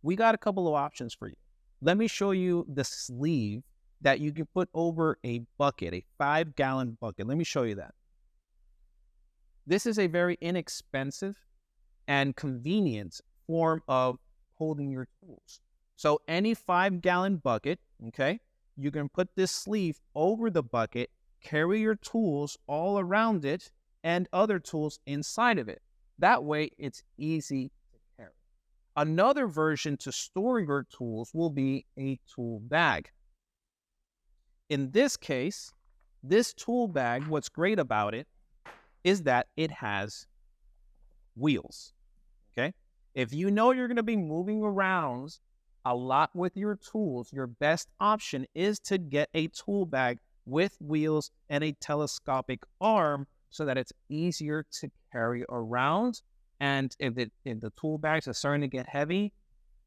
We got a couple of options for you. Let me show you the sleeve that you can put over a bucket, a 5-gallon bucket. Let me show you that. This is a very inexpensive and convenient form of holding your tools. So any 5-gallon bucket, okay, you can put this sleeve over the bucket, carry your tools all around it, and other tools inside of it. That way, it's easy to carry. Another version to store your tools will be a tool bag. In this case, this tool bag, what's great about it is that it has wheels, okay? If you know you're going to be moving around a lot with your tools, your best option is to get a tool bag with wheels and a telescopic arm so that it's easier to carry around. And if the tool bags are starting to get heavy,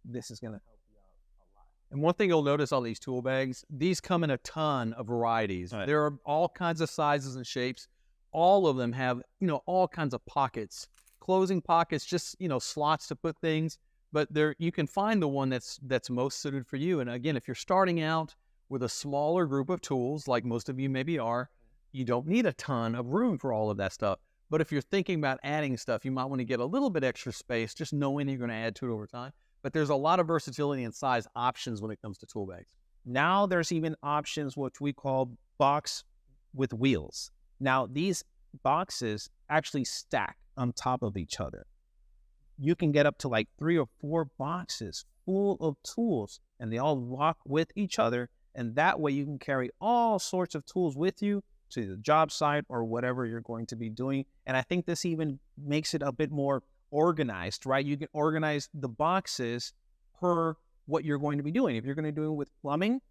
this is going to help you out a lot. And one thing you'll notice on these tool bags, these come in a ton of varieties. Right. There are all kinds of sizes and shapes. All of them have, all kinds of pockets, closing pockets, just, slots to put things. But there, you can find the one that's most suited for you. And again, if you're starting out with a smaller group of tools, like most of you maybe are, you don't need a ton of room for all of that stuff. But if you're thinking about adding stuff, you might want to get a little bit extra space, just knowing you're going to add to it over time. But there's a lot of versatility and size options when it comes to tool bags. Now there's even options which we call box with wheels. Now these boxes actually stack on top of each other. You can get up to like 3 or 4 boxes full of tools, and they all lock with each other. And that way you can carry all sorts of tools with you to the job site or whatever you're going to be doing. And I think this even makes it a bit more organized, right? You can organize the boxes per what you're going to be doing. If you're going to do it with plumbing,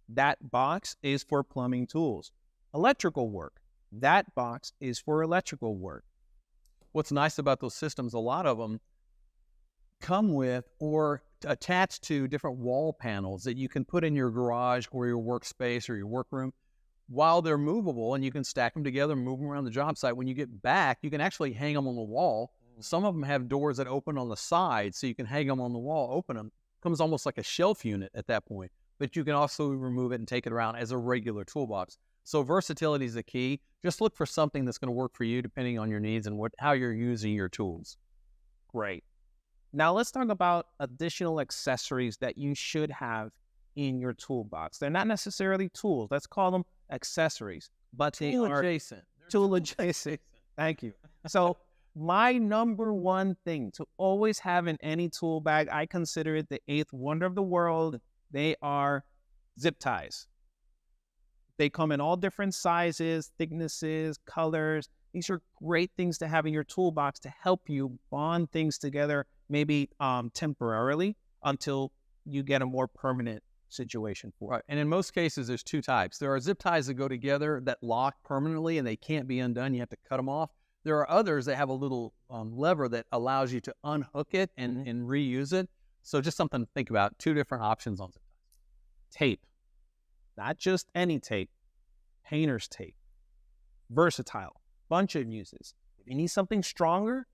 that box is for plumbing tools. Electrical work, that box is for electrical work. What's nice about those systems, a lot of them come with or attached to different wall panels that you can put in your garage or your workspace or your workroom while they're movable, and you can stack them together and move them around the job site. When you get back, you can actually hang them on the wall. Some of them have doors that open on the side, so you can hang them on the wall, open them. Comes almost like a shelf unit at that point, but you can also remove it and take it around as a regular toolbox. So versatility is the key. Just look for something that's going to work for you depending on your needs and how you're using your tools. Great. Now let's talk about additional accessories that you should have in your toolbox. They're not necessarily tools. Let's call them accessories, but they are adjacent. tool adjacent. Thank you. So my number one thing to always have in any tool bag, I consider it the 8th wonder of the world. They are zip ties. They come in all different sizes, thicknesses, colors. These are great things to have in your toolbox to help you bond things together, maybe temporarily until you get a more permanent situation for it. Right. And in most cases, there's 2 types. There are zip ties that go together that lock permanently and they can't be undone. You have to cut them off. There are others that have a little lever that allows you to unhook it and reuse it. So just something to think about. 2 different options on zip ties. Tape. Not just any tape. Painter's tape. Versatile. Bunch of uses. If you need something stronger,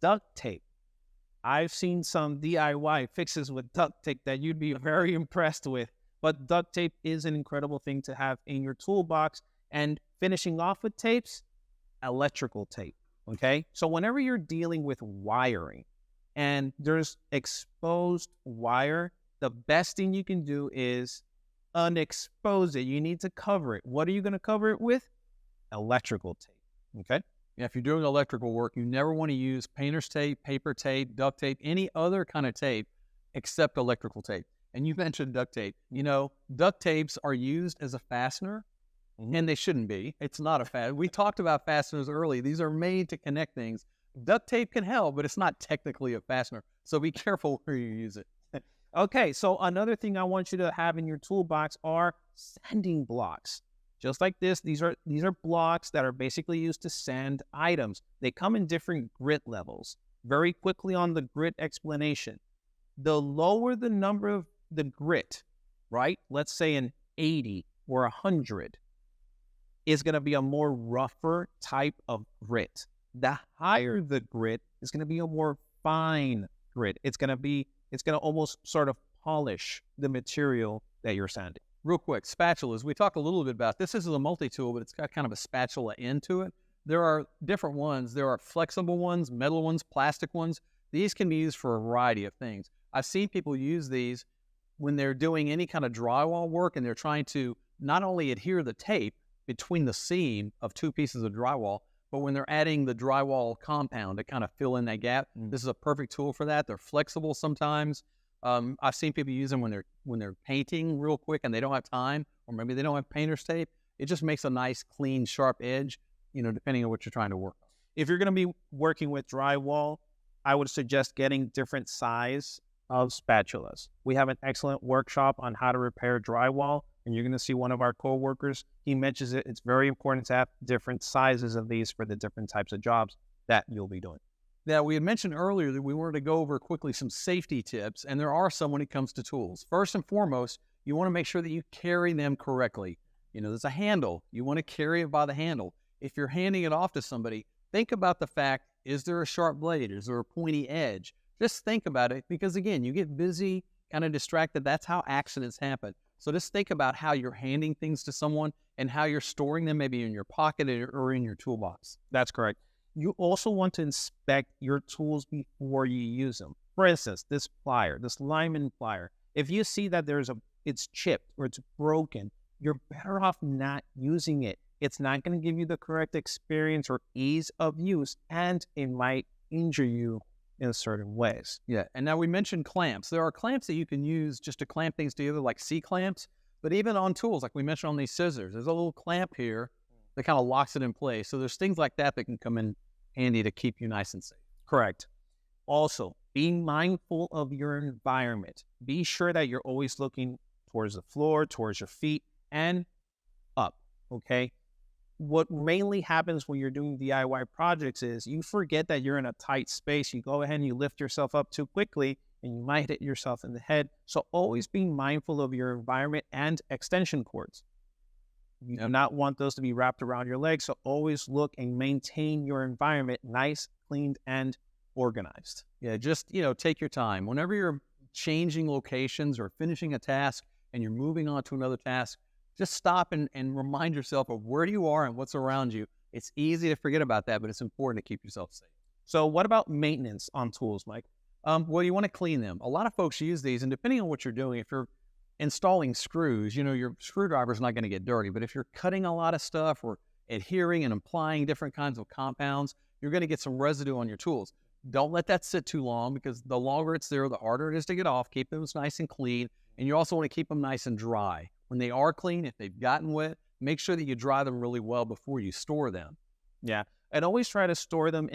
duct tape. I've seen some DIY fixes with duct tape that you'd be very impressed with. But duct tape is an incredible thing to have in your toolbox. And finishing off with tapes, electrical tape, okay? So whenever you're dealing with wiring and there's exposed wire, the best thing you can do is unexpose it. You need to cover it. What are you going to cover it with? Electrical tape, okay? Yeah, if you're doing electrical work, you never want to use painter's tape, paper tape, duct tape, any other kind of tape except electrical tape. And you mentioned duct tape. Duct tapes are used as a fastener, and they shouldn't be. It's not a fastener. We talked about fasteners early. These are made to connect things. Duct tape can help, but it's not technically a fastener. So be careful where you use it. Okay, so another thing I want you to have in your toolbox are sanding blocks. Just like this, these are blocks that are basically used to sand items. They come in different grit levels. Very quickly on the grit explanation. The lower the number of the grit, right? Let's say an 80 or 100 is going to be a more rougher type of grit. The higher the grit is going to be a more fine grit. It's going to almost sort of polish the material that you're sanding. Real quick, spatulas. We talked a little bit about this. This is a multi-tool, but it's got kind of a spatula end to it. There are different ones. There are flexible ones, metal ones, plastic ones. These can be used for a variety of things. I've seen people use these when they're doing any kind of drywall work and they're trying to not only adhere the tape between the seam of 2 pieces of drywall, but when they're adding the drywall compound to kind of fill in that gap, this is a perfect tool for that. They're flexible sometimes. I've seen people use them when they're painting real quick and they don't have time, or maybe they don't have painter's tape. It just makes a nice, clean, sharp edge, depending on what you're trying to work on. If you're going to be working with drywall, I would suggest getting different size of spatulas. We have an excellent workshop on how to repair drywall, and you're going to see one of our co-workers. He mentions it. It's very important to have different sizes of these for the different types of jobs that you'll be doing. Now, we had mentioned earlier that we wanted to go over quickly some safety tips, and there are some when it comes to tools. First and foremost, you want to make sure that you carry them correctly. There's a handle. You want to carry it by the handle. If you're handing it off to somebody, think about the fact, is there a sharp blade? Is there a pointy edge? Just think about it because, again, you get busy, kind of distracted. That's how accidents happen. So just think about how you're handing things to someone and how you're storing them maybe in your pocket or in your toolbox. That's correct. You also want to inspect your tools before you use them. For instance, this plier, this lineman plier, if you see that it's chipped or it's broken, you're better off not using it. It's not going to give you the correct experience or ease of use, and it might injure you in certain ways. Yeah, and now we mentioned clamps. There are clamps that you can use just to clamp things together, like C-clamps, but even on tools, like we mentioned on these scissors, there's a little clamp here that kind of locks it in place. So there's things like that can come in handy to keep you nice and safe. Correct. Also, being mindful of your environment. Be sure that you're always looking towards the floor, towards your feet, and up, okay? What mainly happens when you're doing DIY projects is you forget that you're in a tight space. You go ahead and you lift yourself up too quickly, and you might hit yourself in the head. So always be mindful of your environment and extension cords. You do not want those to be wrapped around your legs, so always look and maintain your environment nice, cleaned, and organized. Yeah, just, take your time. Whenever you're changing locations or finishing a task and you're moving on to another task, just stop and remind yourself of where you are and what's around you. It's easy to forget about that, but it's important to keep yourself safe. So what about maintenance on tools, Mike? Well, you want to clean them. A lot of folks use these, and depending on what you're doing, if you're installing screws, your screwdriver is not going to get dirty. But if you're cutting a lot of stuff or adhering and applying different kinds of compounds, you're going to get some residue on your tools. Don't let that sit too long, because the longer it's there, the harder it is to get off. Keep them nice and clean. And you also want to keep them nice and dry. When they are clean, if they've gotten wet, make sure that you dry them really well before you store them. Yeah, and always try to store them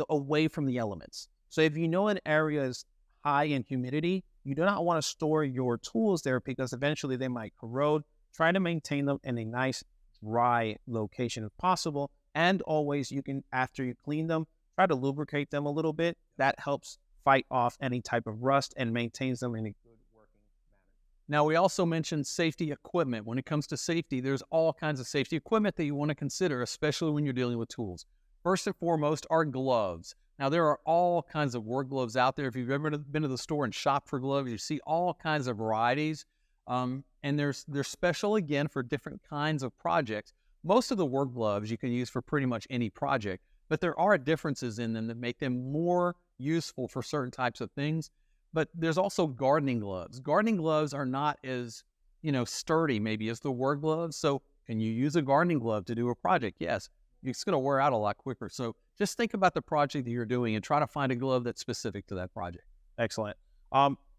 away from the elements. So if you know an area is high in humidity, you do not want to store your tools there because eventually they might corrode. Try to maintain them in a nice dry location if possible. And always, after you clean them, try to lubricate them a little bit. That helps fight off any type of rust and maintains them in a good working manner. Now, we also mentioned safety equipment. When it comes to safety, there's all kinds of safety equipment that you want to consider, especially when you're dealing with tools. First and foremost are gloves. Now, there are all kinds of work gloves out there. If you've ever been to the store and shopped for gloves, you see all kinds of varieties. And they're special, again, for different kinds of projects. Most of the work gloves you can use for pretty much any project, but there are differences in them that make them more useful for certain types of things. But there's also gardening gloves. Gardening gloves are not as, sturdy maybe as the work gloves. So can you use a gardening glove to do a project? Yes. It's going to wear out a lot quicker. So just think about the project that you're doing and try to find a glove that's specific to that project. Excellent.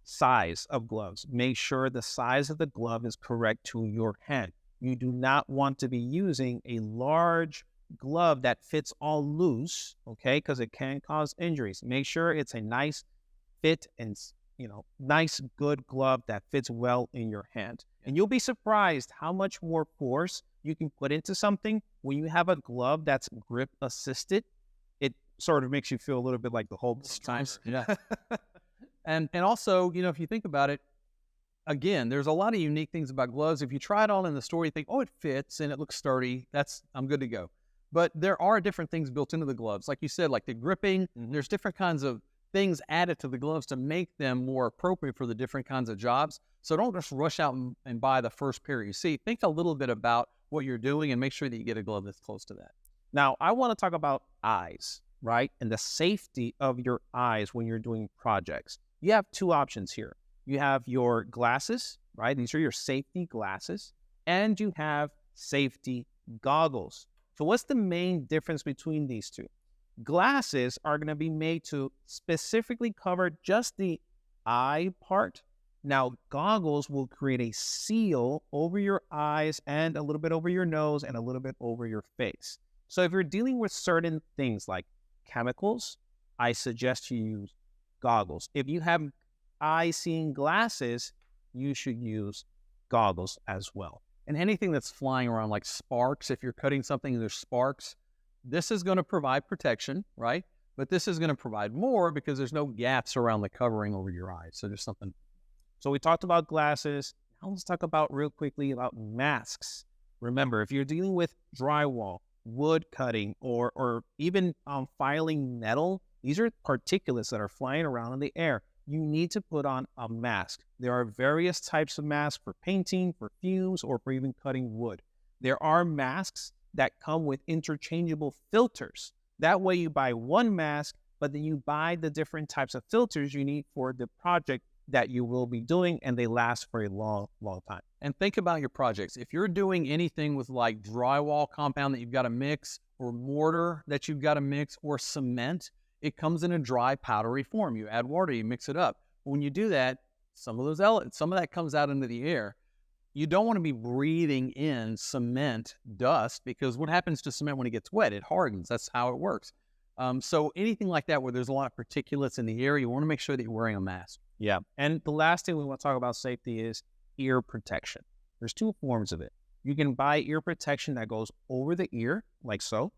Size of gloves. Make sure the size of the glove is correct to your hand. You do not want to be using a large glove that fits all loose, okay, because it can cause injuries. Make sure it's a nice fit and, nice, good glove that fits well in your hand. And you'll be surprised how much more force you can put into something when you have a glove that's grip assisted. It sort of makes you feel a little bit like the Hulk times. Yeah. And also, if you think about it, again, there's a lot of unique things about gloves. If you try it on in the store, you think, oh, it fits and it looks sturdy. I'm good to go. But there are different things built into the gloves. Like you said, like the gripping, there's different kinds of things added to the gloves to make them more appropriate for the different kinds of jobs. So don't just rush out and buy the first pair you see. Think a little bit about what you're doing and make sure that you get a glove that's close to that. Now, I want to talk about eyes, right? And the safety of your eyes when you're doing projects. You have two options here. You have your glasses, right? These are your safety glasses. And you have safety goggles. So what's the main difference between these two? Glasses are going to be made to specifically cover just the eye part. Now, goggles will create a seal over your eyes and a little bit over your nose and a little bit over your face. So if you're dealing with certain things like chemicals, I suggest you use goggles. If you have eye-seeing glasses, you should use goggles as well. And anything that's flying around like sparks, if you're cutting something and there's sparks, this is going to provide protection, right? But this is going to provide more because there's no gaps around the covering over your eyes. So there's something. So we talked about glasses. Now let's talk about real quickly about masks. Remember, if you're dealing with drywall, wood cutting, or even filing metal, these are particulates that are flying around in the air. You need to put on a mask. There are various types of masks for painting, for fumes, or for even cutting wood. There are masks that come with interchangeable filters. That way you buy one mask, but then you buy the different types of filters you need for the project that you will be doing, and they last for a long, long time. And think about your projects. If you're doing anything with like drywall compound that you've got to mix, or mortar that you've got to mix, or cement, it comes in a dry, powdery form. You add water, you mix it up. When you do that, some of that comes out into the air. You don't want to be breathing in cement dust, because what happens to cement when it gets wet? It hardens. That's how it works. So anything like that where there's a lot of particulates in the air, you want to make sure that you're wearing a mask. Yeah. And the last thing we want to talk about safety is ear protection. There's two forms of it. You can buy ear protection that goes over the ear, like so.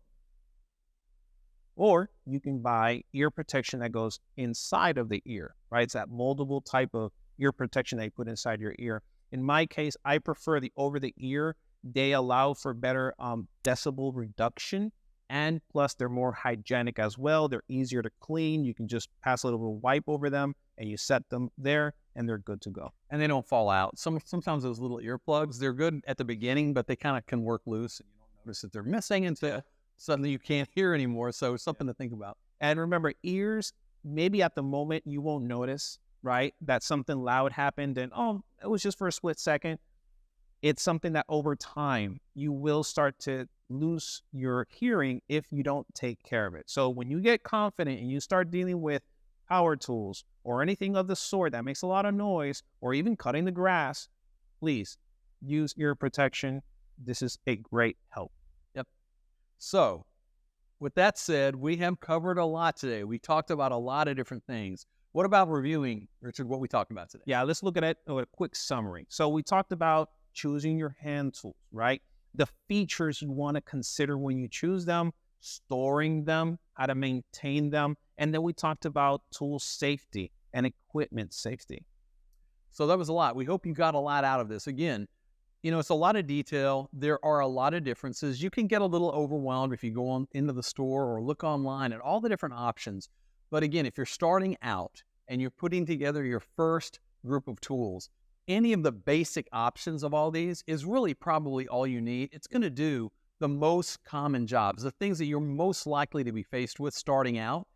Or you can buy ear protection that goes inside of the ear, right? It's that moldable type of ear protection that you put inside your ear. In my case, I prefer the over the ear. They allow for better decibel reduction, and plus they're more hygienic as well. They're easier to clean. You can just pass a little wipe over them and you set them there and they're good to go. And they don't fall out. Sometimes those little earplugs, they're good at the beginning, but they kind of can work loose and you don't notice that they're missing until suddenly you can't hear anymore. So something to think about. And remember, ears, maybe at the moment you won't notice, right, that something loud happened and, oh, it was just for a split second. It's something that over time you will start to lose your hearing if you don't take care of it. So when you get confident and you start dealing with power tools or anything of the sort that makes a lot of noise, or even cutting the grass, please use ear protection. This is a great help. Yep. So with that said, we have covered a lot today. We talked about a lot of different things. What about reviewing, Richard, what we talked about today? Yeah, let's look at it with a quick summary. So we talked about choosing your hand tools, right? The features you want to consider when you choose them, storing them, how to maintain them, and then we talked about tool safety and equipment safety. So that was a lot. We hope you got a lot out of this. Again, it's a lot of detail. There are a lot of differences. You can get a little overwhelmed if you go on into the store or look online at all the different options. But again, if you're starting out and you're putting together your first group of tools, any of the basic options of all these is really probably all you need. It's going to do the most common jobs, the things that you're most likely to be faced with starting out.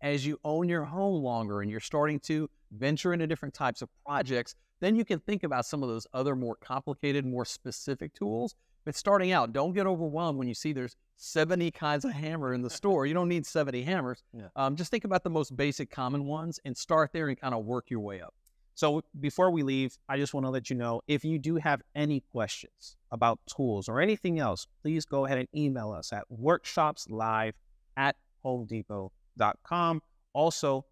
As you own your home longer and you're starting to venture into different types of projects, then you can think about some of those other more complicated, more specific tools. But starting out, don't get overwhelmed when you see there's 70 kinds of hammer in the store. You don't need 70 hammers. Yeah. Just think about the most basic common ones and start there and kind of work your way up. So before we leave, I just want to let you know, if you do have any questions about tools or anything else, please go ahead and email us at workshopslive@homedepot.com. Also,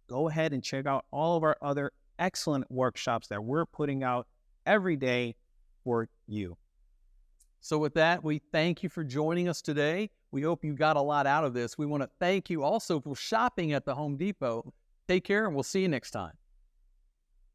go ahead and check out all of our other excellent workshops that we're putting out every day for you. So with that, we thank you for joining us today. We hope you got a lot out of this. We want to thank you also for shopping at the Home Depot. Take care, and we'll see you next time.